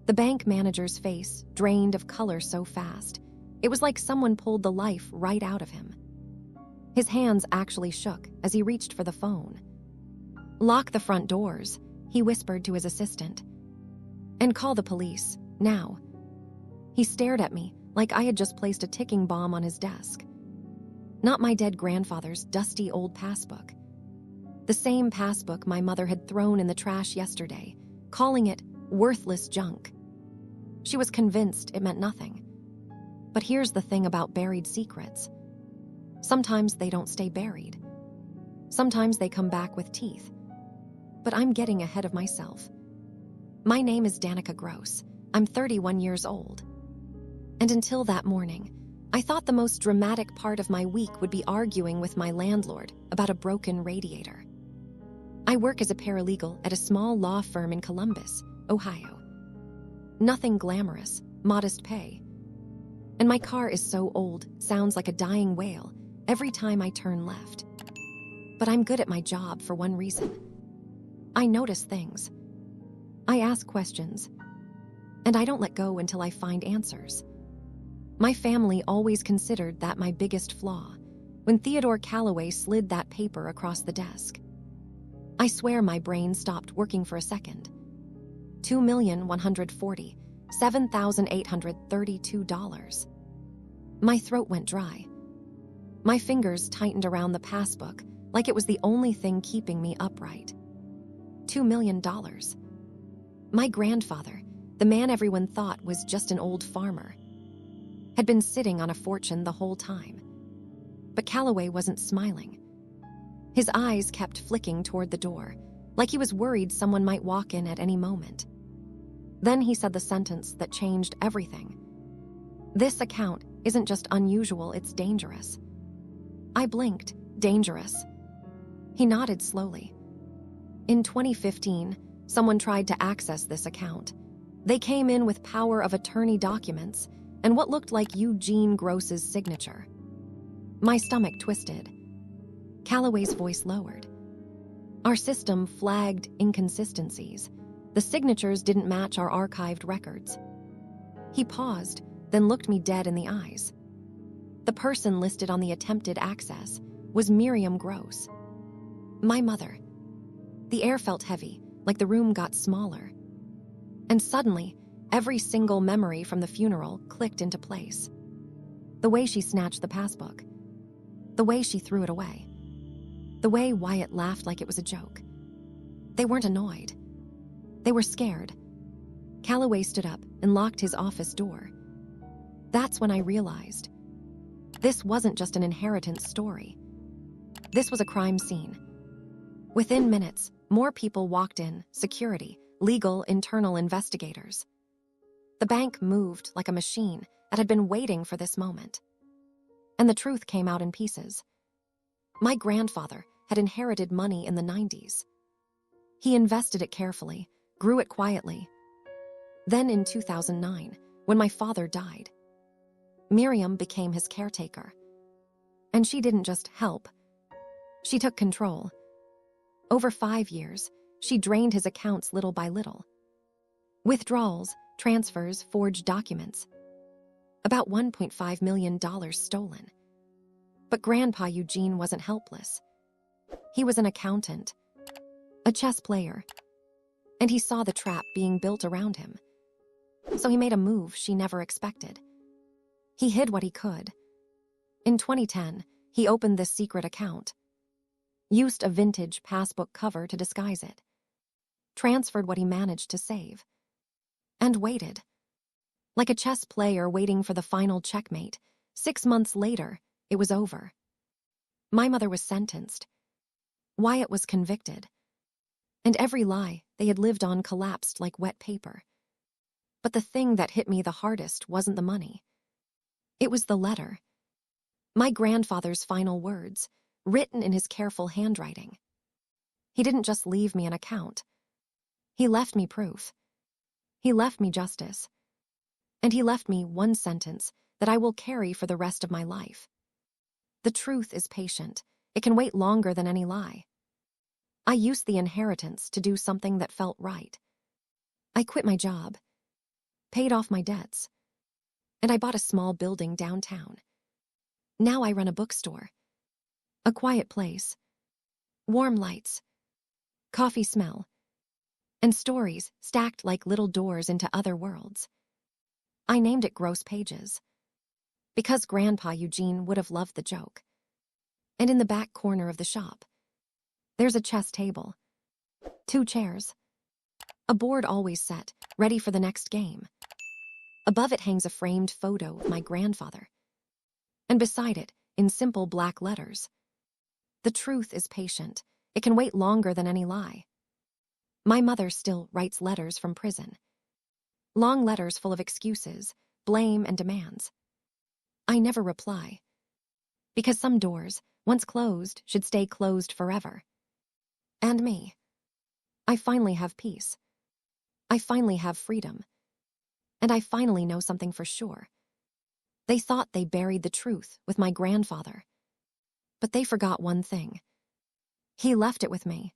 The bank manager's face drained of color so fast, it was like someone pulled the life right out of him. His hands actually shook as he reached for the phone. "Lock the front doors," he whispered to his assistant. "And call the police, now." He stared at me like I had just placed a ticking bomb on his desk. Not my dead grandfather's dusty old passbook. The same passbook my mother had thrown in the trash yesterday, calling it worthless junk. She was convinced it meant nothing. But here's the thing about buried secrets. Sometimes they don't stay buried. Sometimes they come back with teeth. But I'm getting ahead of myself. My name is Danica Gross. I'm 31 years old. And until that morning, I thought the most dramatic part of my week would be arguing with my landlord about a broken radiator. I work as a paralegal at a small law firm in Columbus, Ohio. Nothing glamorous, modest pay. And my car is so old, sounds like a dying whale every time I turn left. But I'm good at my job for one reason. I notice things. I ask questions. And I don't let go until I find answers. My family always considered that my biggest flaw when Theodore Calloway slid that paper across the desk. I swear my brain stopped working for a second. $2,147,832. My throat went dry. My fingers tightened around the passbook like it was the only thing keeping me upright. $2 million. My grandfather, the man everyone thought was just an old farmer, had been sitting on a fortune the whole time. But Calloway wasn't smiling. His eyes kept flicking toward the door, like he was worried someone might walk in at any moment. Then he said the sentence that changed everything. "This account isn't just unusual, it's dangerous." I blinked. Dangerous? He nodded slowly. In 2015, someone tried to access this account. They came in with power of attorney documents and what looked like Eugene Gross's signature. My stomach twisted. Calloway's voice lowered. Our system flagged inconsistencies. The signatures didn't match our archived records. He paused, then looked me dead in the eyes. The person listed on the attempted access was Miriam Gross. My mother. The air felt heavy, like the room got smaller. And suddenly, every single memory from the funeral clicked into place. The way she snatched the passbook. The way she threw it away. The way Wyatt laughed like it was a joke. They weren't annoyed. They were scared. Calloway stood up and locked his office door. That's when I realized this wasn't just an inheritance story. This was a crime scene. Within minutes, more people walked in, security, legal, internal investigators. The bank moved like a machine that had been waiting for this moment. And the truth came out in pieces. My grandfather had inherited money in the 90s. He invested it carefully, grew it quietly. Then in 2009, when my father died, Miriam became his caretaker. And she didn't just help. She took control. Over 5 years, she drained his accounts little by little. Withdrawals, transfers, forged documents. About $1.5 million stolen. But Grandpa Eugene wasn't helpless. He was an accountant, a chess player, and he saw the trap being built around him. So he made a move she never expected. He hid what he could. In 2010, he opened this secret account, used a vintage passbook cover to disguise it, transferred what he managed to save, and waited. Like a chess player waiting for the final checkmate, 6 months later, it was over. My mother was sentenced. Wyatt was convicted. And every lie they had lived on collapsed like wet paper. But the thing that hit me the hardest wasn't the money. It was the letter. My grandfather's final words, written in his careful handwriting. He didn't just leave me an account. He left me proof. He left me justice. And he left me one sentence that I will carry for the rest of my life. The truth is patient. It can wait longer than any lie. I used the inheritance to do something that felt right. I quit my job. paid off my debts, and I bought a small building downtown. Now I run a bookstore, a quiet place, warm lights, coffee smell, and stories stacked like little doors into other worlds. I named it Gross Pages, because Grandpa Eugene would have loved the joke. And in the back corner of the shop, there's a chess table, 2 chairs, a board always set, ready for the next game. Above it hangs a framed photo of my grandfather, and beside it, in simple black letters, "The truth is patient. It can wait longer than any lie." My mother still writes letters from prison. Long letters full of excuses, blame, and demands. I never reply, because some doors, once closed, should stay closed forever. And me. I finally have peace. I finally have freedom. And I finally know something for sure. They thought they buried the truth with my grandfather. But they forgot one thing. He left it with me.